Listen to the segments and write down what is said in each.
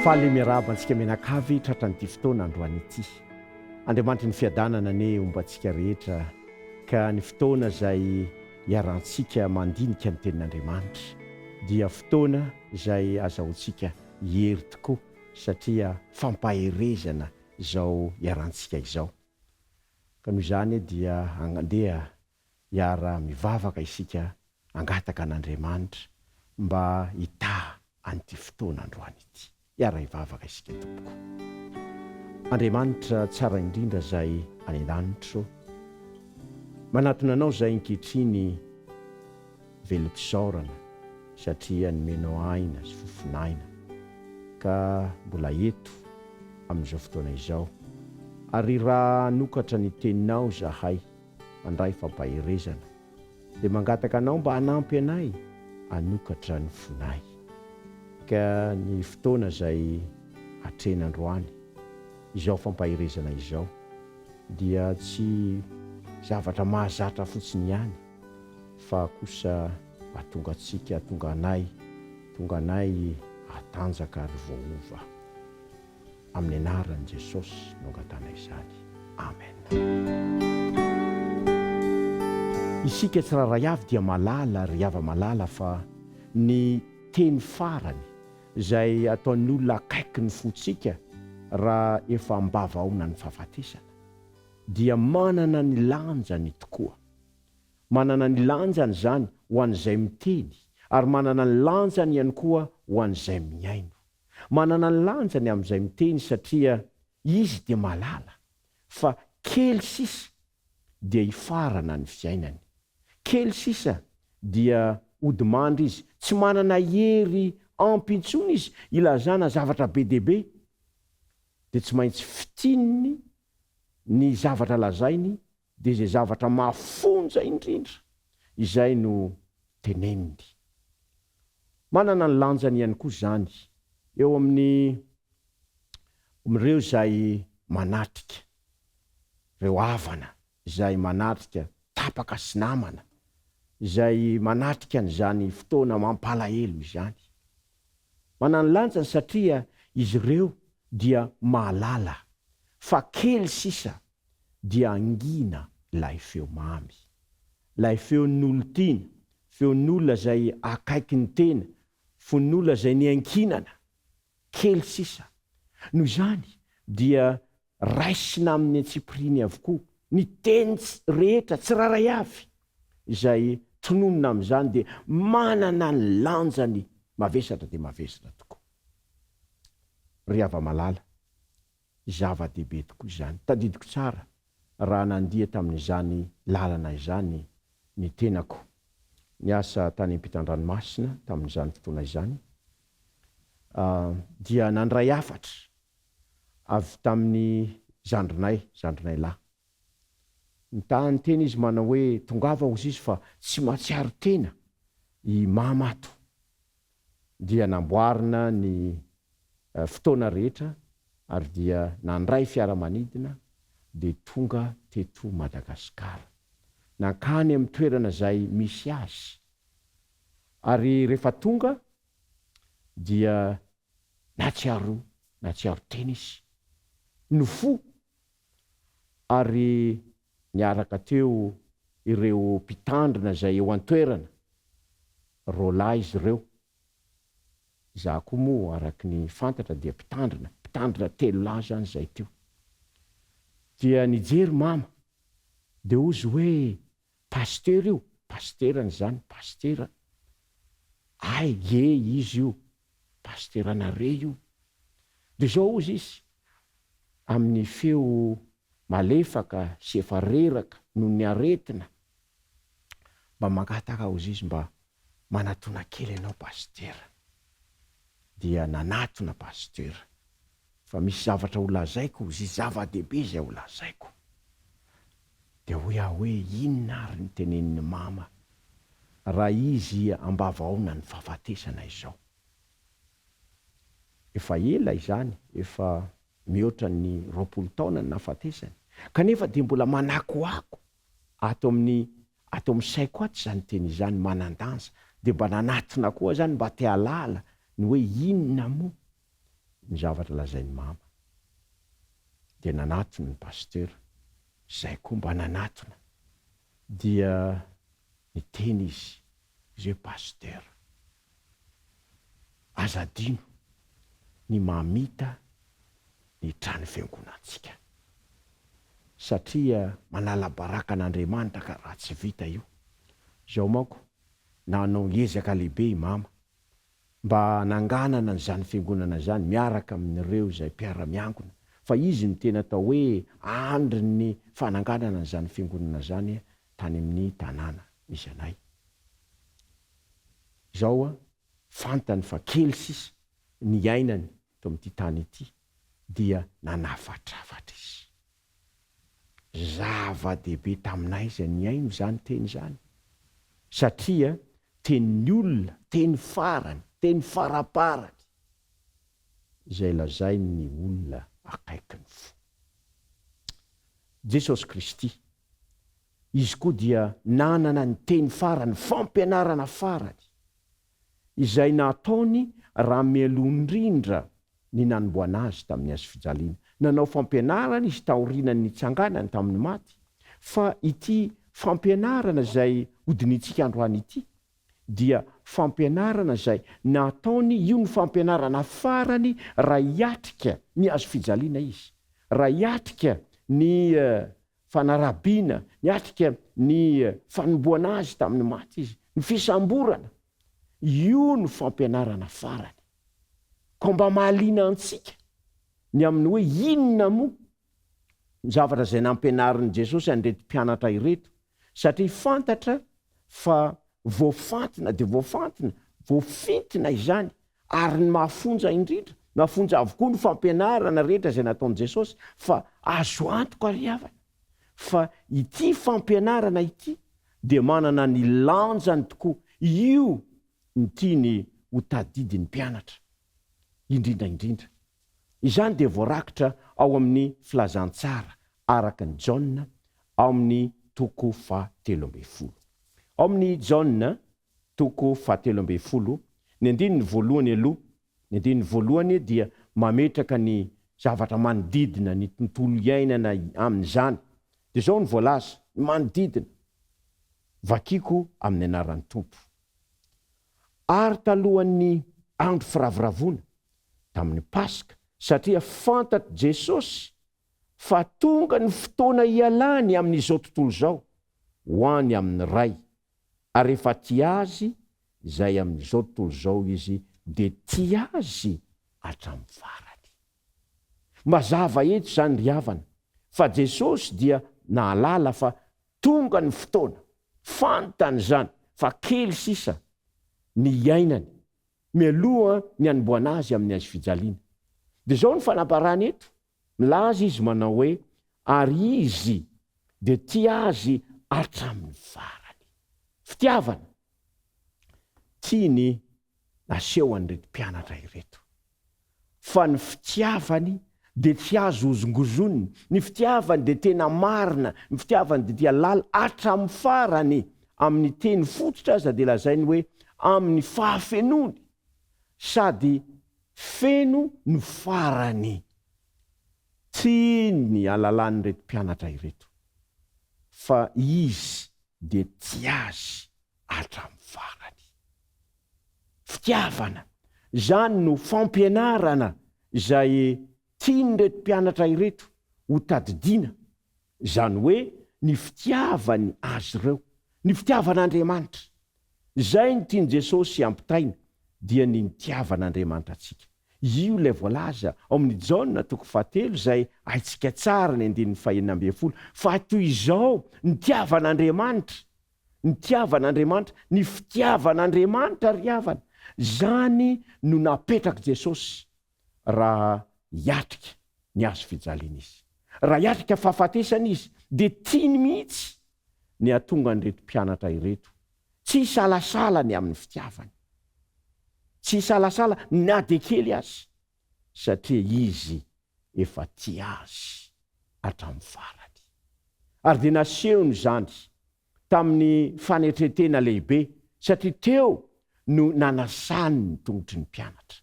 Faly miaraba antsika mianakavy tratran'ity fotoana androany ity. Andriamanitra ny fiadanana ne omba antsika rehetra ka ny fotoana izay hiarantsika mandinika ny tenin'Andriamanitra dia fotoana izay azahoantsika hery tokoa satria fampaherezana izao hiarantsika izao. Ka noho izany dia handeha hiara mivavaka isika angataka an'Andriamanitra mba hitaha an'ity fotoana androany ity. Hiara hivavaka isika tompoko. Andriamanitra tsara indrindra izay any an-danitra, manatona anao izay ankehitriny velon-tsaorana satria nomenao aina sy fofinaina ka mbola eto amin'izao fotoana izao. Ary raha anokatra ny teninao zahay mandray fampaherezana dia mangataka anao mba hanampy anay anokatra ny fonay. Ka ny fotoana izay hatrena androany izao fampaherezana izao dia tsy zavatra mahazatra fotsiny ihany fa kosa atonga antsika, atonga anay hatanjaka ary voahova. Amin'ny anaran'i Jesosy no angatana izany. Amen. Isika tsiraray avy dia malala ry hava malala fa ny teny farany izay ataon'ny olona akaiky ny fontsika raha efa ambavaona ny fahafatesana dia manana ny lanjany tokoa. Manana ny lanjany zany ho an'izay miteny ary manana ny lanjany ihany koa ho an'izay miaino. Manana ny lanjany amin'izay miteny satria izy dia malala fa kely sisa dia hifarana ny fiainany. Kely sisa dia odimandry izy, tsy manana hery ampintsony izy ilazana zavatra be dehibe dia tsy maintsy fitininy ny zavatra lazainy dia izay zavatra mafonja indrindra izay no teneniny. Manana ny lanjany ihany koa zany eo amin'ireo izay manatrika, ireo havana izay manatrika tapaka sy namana, izay manatrika an'izany fotoana mampalahelo izany. Manana ny lanjany satria izy ireo dia mahalala fa kely sisa dia angina ilay feo mamy, ilay feon'olo tiana, feon'olona izay akaiky ny tena, feon'olona izay niankinana, kely sisa. Noho izany dia raisina amin'ny antsipiriny avokoa ny teny rehetra tsiraray avy izay tononona amin'izany dia manana ny lanjany mavesatra dia mavesatra tokoa. Ry hava malala, zava-dehibe tokoa izany. Tadidiko tsara raha nandia tamin'izany lalana izany ny tenako. Niasa tany ampitan-dranomasina tamin'izany fotoana izany. Dia nandray hafatra avy tamin'ny zandrinay lahy. Ny teny izy manao hoe tongava hozy izy fa tsy mahatsiaro tena i mamato. Dia namboarina ny fotoana rehetra ary dia nandray fiaramanidina dia tonga teto Madagasikara. Nankany amin'ny toerana izay misy azy. Ary rehefa tonga dia natsiaro tena izy. Nofo ary niaraka teo ireo mpitandrina izay eo an-toerana. Roalahy izy ireo. Za koa moa araky ny fantatra dia mpitandrina 3 lahy zany izay teo. Dia nijery mama dia ozy hoe pasteur io, pasteurany zany, pasteur. Ay, izy io, pasteuranare io. Dia zao ozy izy amin'ny feo malefaka sy efa reraka noho ny aretina. Mba mangataka ozy izy mba manatona kely ianao pasteur. Dia nanatona pasteur. Fa misy zavatra ho lazaiko ozy izy, zava-dehibe izay ho lazaiko. Dia hoe inona ary ny tenenin'ny mama raha izy ambavaona ny fahafatesana izao. Efa ela izany, efa mihoatra ny 20 taona ny nahafatesany. Kanefa dia mbola manakoako ato amin'ny saiko ato izany teny izany manan-danja. Dia mba nanatona koa zany mba te halala ny hoe inona moa ny zavatra lazainy mama. Dia nanatony ny pasteur, zay koa mba nanatona. Dia niteny izy pasteur, azadino ny mamita ny trano fiangonantsika. Satria manala baraka an'Andriamanitra ka raha tsy vita io. Zao manko, nanao ezaka lehibe i mama mba nanganana n'izany fiangonana zany miaraka amin'ireo zay mpiara-miangona. Fa izy ny tena atao hoe andry ny fananganana n'izany fiangonana zany tany amin'ny tanàna misy anay. Zao fantany fa kely sisa ny ainany to amin'ity tany ity, dia nanafatravatra izy. Zava-dehibe taminay zay ny aino zany teny zany. Satria tenin'ny olona, teny farany, teny faraparany, izay lazainy ny olona akaikiny fo. Jesosy Kristy, izy koa dia nanana ny teny farany, fampianarana farany, izay nataony raha mielondrindra ny nanomboana azy tamin'ny hazo fijaliana. Nanao fampianarana izy taorianany nitsanganany tamin'ny maty. Fa ity fampianarana zay hodinitsika androany ity, dia fampianarana zay nataony io ny fampianarana farany raha hiatrika ny hazo fijaliana izy. Raha hiatrika ny fanarabiana, hiatrika ny fanomboana azy tamin'ny maty izy, ny fisamborana. Io ny fampianarana farany. Ko mba mahaliana antsika ny amin'ny hoe inona moa ny zavatra zay nampianarin'i Jesosy an'irety mpianatra ireto. Satria fantatra fa voafantina dia voafantina, voafitina izany, ary ny mahafonja indrindra, mahafonja avokoa ny fampianarana rehetra zay nataon'i Jesosy. Fa azo antoka ary havana fa ity fampianarana ity dia manana ny lanjany tokoa. Io ny tiany ho tadidin'ny mpianatra indrindra. Izany dia voarakitra ao amin'ny filazantsara araka ny Jaona ao amin'ny toko 17. Ao amin'ny Jaona toko 17, ny andininy voalohany aloha, ny andininy voalohany dia mametraka ny zavatra manodidina ny tontolo iainana amin'izany. Dia zao ny voalaza, ny manodidina. Vakiko amin'ny anaran'ny Tompo. Ary talohan'ny andro firavoravoana tamin'ny Paska, satria fantatr' Jesosy fa tonga ny fotoana ialany amin'izao tontolo zao ho any amin'ny ray, ary efa tia azy izay amin'izao tontolo zao izy dia tia azy hatramin'ny farany. Mazava eto zany ry havana fa Jesosy dia nahalala fa tonga ny fotoana, fantany zany fa kely sisa ny iainany mialoha ny anomboana azy amin'ny hazo fijaliana. Dia zao ny fanamparany eto, milaza izy manao hoe ary izy dia tia azy hatramin'ny farany. Fitiavana tiany naseho an'ireto mpianatra ireto. Fa ny fitiavany dia tsy azo ozongozoniny, ny fitiavany dia tena marina, ny fitiavany dia tia lala hatramin'ny farany. Amin'ny teny fototra aza dia lazainy hoe amin'ny fahafenony, sady feno ny farany. Tsy ny alalany reto mpianatra ireto, fa izy dia tia azy hatramin'ny farany. Fitiavana zany no fampianarana izay tiany reto mpianatra ireto ho tadidiana. Zany hoe ny fitiavany azy ireo, ny fitiavan'Andriamanitra. Zay ny tiany Jesosy ampitaina, dia ny nitiavan'Andriamanitra atsika. Io lay voalaza ao amin'ny Jaona toko 7 izay haitsika tsara ny 9:12. Fa toy izao nitiavan'Andriamanitra, nitiavan'Andriamanitra, ny fitiavan'Andriamanitra ry havana, zany no napetraka Jesosy raha hiatrika ny hazo fijaliana izy. Raha hiatrika fahafatesana izy, dia tiany mihitsy ny atonga an'ireto mpianatra ireto. Tsy salasala ny amin'ny fitiavany. Tsy salasala na dia kely azy, satria izy efa tia azy hatramin'ny farany. Ary dia nasehony zany tamin'ny fanetretena lehibe, satria teo no nanasany ny tongotry ny mpianatra.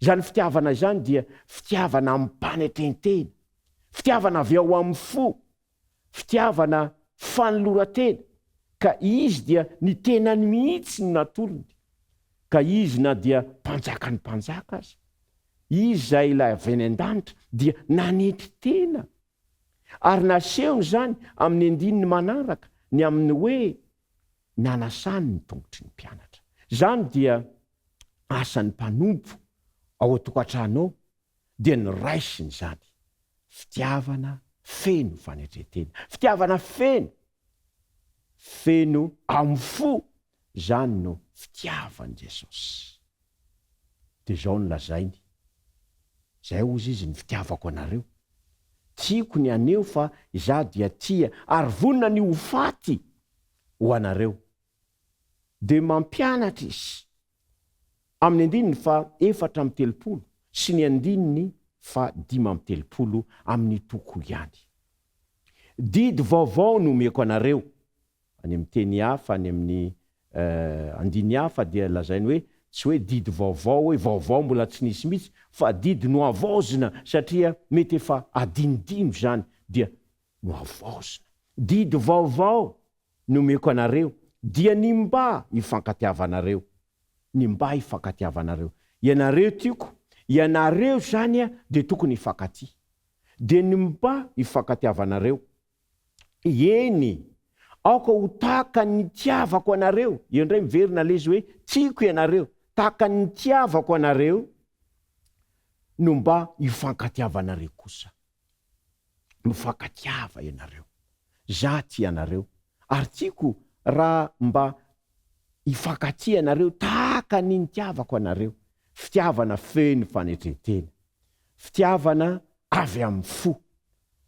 Zany fitiavana zany dia fitiavana amin'ny mpanetentena, fitiavana avy ao amin'ny fo, fitiavana fanolora-tena, ka izy dia ny tenany mihitsy ny natolony, ka izy na dia mpanjaka ny mpanjaka azy, izy zay ilay avy any an-danitra dia nanety tena, ary nasehony zany amin'ny andininy manaraka ny amin'ny hoe nanasany ny tongotry ny mpianatra. Zany dia asan'ny mpanompo ao an-tokantranao dia ny raisiny zany, fitiavana feno fanetretena, fitiavana feno amin'ny fo, zany no fitiavan'i Jesosy. De zao no lazainy, zay ozy izy ny fitiavako anareo, tiako ny aneo fa iza dia tia ary vonina ny hofaty ho anareo. De mampianatra izy amin'ny andininy fa 4:30 sy ny andininy fa 5:30 amin'ny toko ihany. Didy vaovao no omeko anareo, any amin'ny teny hafa, any amin'ny andiny hafa dia lazainy hoe tsy hoe didy vaovao hoe vaovao mbola tsy nisy mihitsy, fa didy no avaozina satria mety efa adinodino zany dia no avaozina. Didy vaovao no omeko anareo dia ny mba hifankatiavanareo, ny mba hifankatiavanareo. Ianareo tiako, ianareo zany de tokony hifankatia, de ny mba hifankatiavanareo. Eny, aoka ho tahaka ny tiavako anareo. Io ndray miverina lezy hoe tiako ianareo, tahaka ny tiavako anareo no mba hifankatiavanareo kosa. Mifankatiava ianareo, za tia anareo, ary tiako raha mba hifankatia ianareo tahaka ny tiavako anareo. Fitiavana feno fanetretena, fitiavana avy amin'ny fo,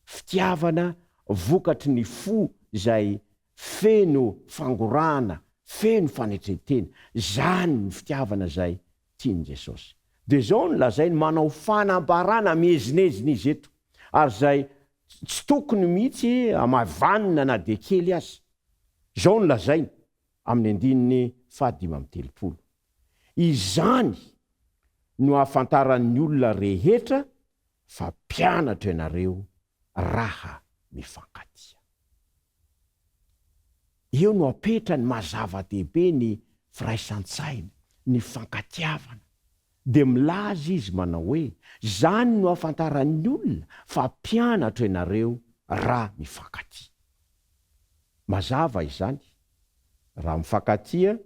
fitiavana vokatry ny fo zay feno fangorana, feno fanetretena. Zany ny fitiavana zay tiany Jesosy. De zao no lazainy manao fanambarana miezineziny izy eto, ary zay tsy tokony mihitsy amavanina na de kely azy. Zao no lazainy amin'ny andininy fa 5:30. Izany no ahafantaran'ny olona rehetra fa mpianatra ianareo raha mifankatia. Eo no apetrany mazava-dehibe ny firaisan-tsaina, ny fankatiavana. De milaza izy manao hoe zany no ahafantaran'ny olona fa mpianatra ianareo raha mifankatia. Mazava izany, raha mifankatia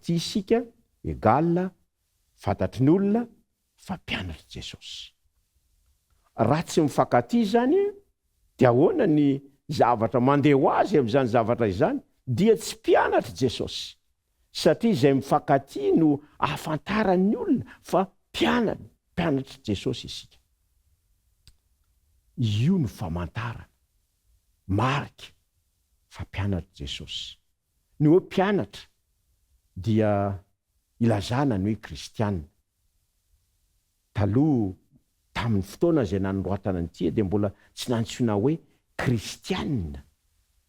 isika, egal fantatry ny olona fa mpianatra Jesosy. Raha tsy mifankatia zany, dia ahoana ny zavatra mandeha ho azy amin'izany zavatra izany, dia tsy mpianatra Jesosy. Satria izay mifankatia no ahafantaran'ny olona fa mpianatra Jesosy isika. Io no famantarana, marika fa mpianatra Jesosy. Ny hoe mpianatra dia ilazana ny hoe kristianina. Taloha tamin'ny fotoana zay nanoratana nytia dia mbola tsy nantsoina hoe kristianina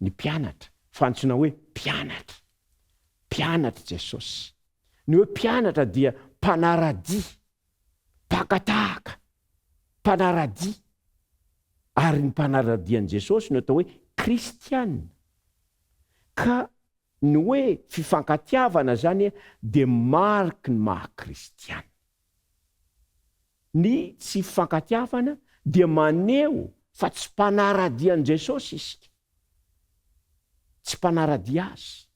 ny mpianatra, fa antsoina hoe mpianatra. Mpianatra Jesosy. Ny hoe mpianatra dia mpanaradia, pakatahaka, mpanaradia. Ary ny mpanaradian'i Jesosy no atao hoe kristianina. Ka ny hoe fifankatiavana zany dia mariky ny maha-kristianina. Ny tsy fifankatiavana dia maneho fa tsy mpanaradian'i Jesosy isika. Tsy mpanaradia azy.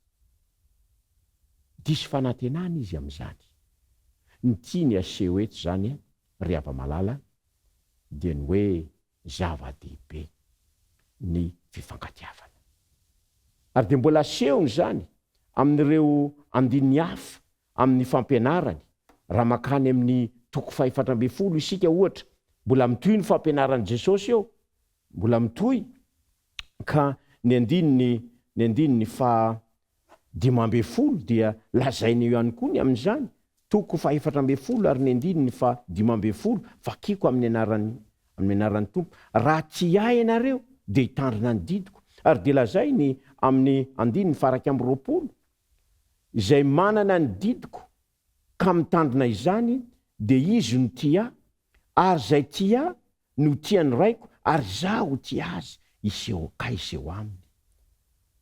Diso fanantenana izy amin'izany. Ny tiany aseho eto zany ry hava-malala dia ny hoe zava-dehibe ny fifankatiavana. Ary dia mbola asehony zany amin'ireo andininy hafa amin'ny fampianarany. Raha makany amin'ny toko 4:10 isika ohatra, mbola mitohy ny fampianaran'i Jesosy eo, mbola mitohy, ka ny andininy fa 5:10 dia lazainy ihany koa ny amin'izany, toko 4:10 ary ny andininy fa 5:10 vakiko amin'ny anaran'ny tompo. Raha tsy ahy ianareo dia hitandrina ny didiko. Ary dia lazainy amin'ny andininy fa 2:20, izay manana ny didiko ka mitandrina izany dia izy no tia ary zay tia no tiany raiko ary zaho tia azy iseho kaiseho aminy.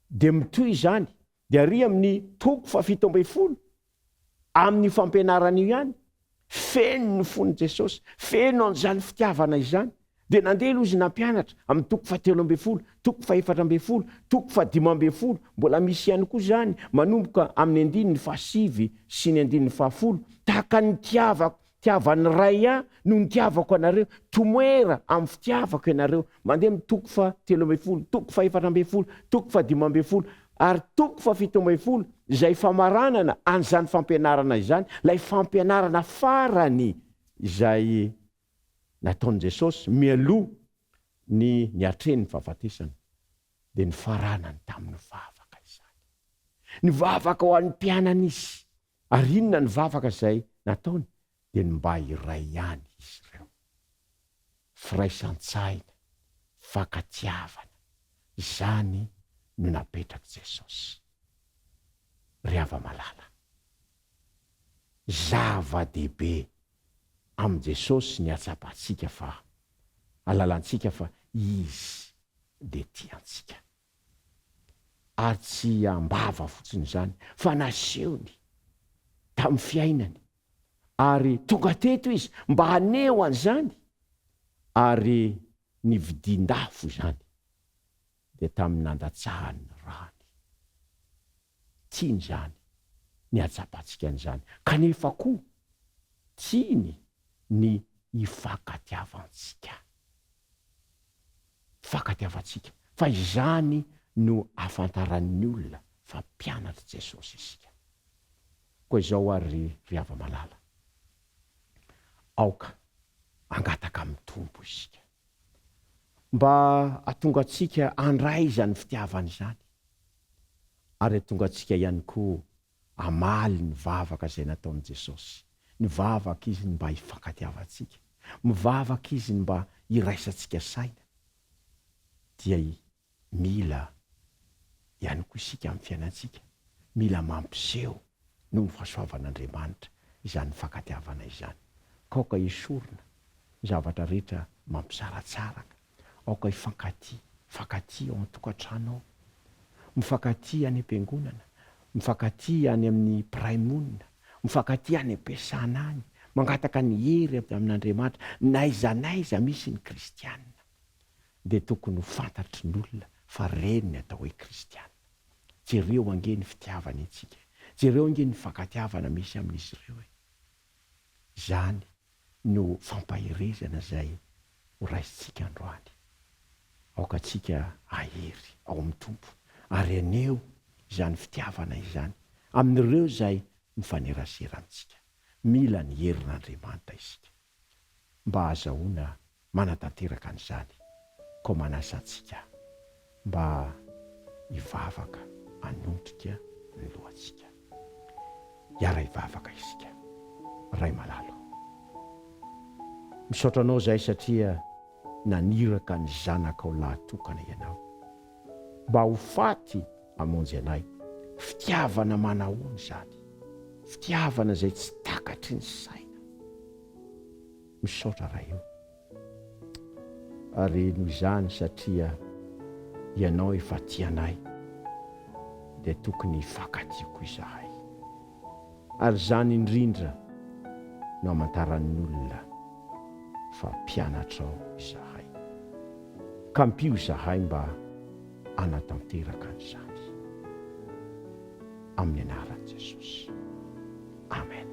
Dia mitoy izany dia ary amin'ny toko 17 amin'ny fampianarana io ihany feno ny fon'ny Jesosy, feno an'izany fitiavana izany. Dia nandeha aloha izy nampianatra amin'ny toko 17, toko 14, toko 15, mbola misy ihany koa zany manomboka amin'ny 9 sy ny 10 tahaka ny tiavany ray aho no ny tiavako anareo, tomoera amin'ny fitiavako ianareo. Mandeha amin'ny toko 13, toko 14, toko 15 ary toko 17 izay famaranana an'izany fampianarana izany, lay fampianarana farany izay nataon'i Jesosy mialoha ny niatreny fahafatesana dia ny faranany tamin'ny vavaka izany. Ny vavaka ho an'ny mpianana izy. Ary inona ny vavaka izay nataony? Dia ny mba iray ihany izy ireo. Firaisan-tsaina, fankatiavana, izany no napetraky Jesosy. Ry hava-malala, zava-dehibe am' Jesosy ny atsapantsika fa alalantsika fa izy dia tiantsika. Ary tsy ambava fotsiny zany fa nasehony tamin'ny fiainany. Ary tonga teto izy mba haneho an'izany ary nividin-dafo zany dia tamin'ny nandatsahany rany. Tiany zany ny atsapantsika an'izany. Kanefa koa tiany ny ifankatiavantsika. Fankatiavantsika. Fa izany no afantaran'ny olona fa mpianatra Jesosy isika. Koa izao ary ry hava-malala, aoka angataka amin'ny tompo isika mba atonga antsika andray izany fitiavana izany, ary atonga antsika ihany koa amaly ny vavaka izay nataon'i Jesosy. Ny vavaka izy mba hifankatiavantsika, mivavaka izy mba hiraisantsika saina. Dia mila ihany koa isika amin'ny fiainantsika, mila mampiseho noho ny fahasoavan'Andriamanitra izany fankatiavana izany. Kaoka esorina zavatra rehetra mampisaratsaraka, aoka hifankaty ao an-tokantrano ao, mifankaty any am-piangonana, mifankaty any amin'ny praimonia, mifankaty any am-piasana any, mangataka ny hery amin'Andriamanitra. N'aiza misy ny kristianina dia tokony ho fantatry ny olona fa reny ny atao hoe kristianina. Jereo ange ny fitiavana itsika, jereo ange ny fankatiavana misy amin'izy ireo. Zany no fampaherezana zay ho raisitsika androany. Aoka tsika ahery ao amin'ny tompo ary aneo izany fitiavana izany amin'ireo zay mifaneraseransika. Mila ny herin'Andriamanitra isika mba azahoana manatanteraka an'izany. Ko manasa antsika mba hivavaka hanondrika ny lohantsika. Hiara hivavaka isika. Ray malalo, misaotra anao zay satria naniraka ny zanakao lahatokana ianao mba ho faty hamonjy anay. Fitiavana manahoany zany, fitiavana zay tsy takatry ny saina. Misaotra raha io, ary noho izany satria ianao efa tianay dia tokony hifankatiako izahay. Ary zany indrindra no hamantaran'ny olona fa mpianatrao izahay. Ka mpio izahay mba anatanteraka an'izany. Amin'ny anaran'i Jesosy. Amen.